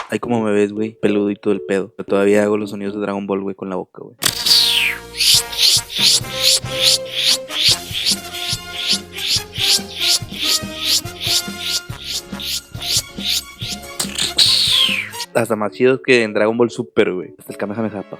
Ay, como me ves, güey, peludo y todo el pedo. Pero todavía hago los sonidos de Dragon Ball, güey, con la boca, güey. Hasta más chido que en Dragon Ball Super, güey. Hasta el Kamehameha. Pa.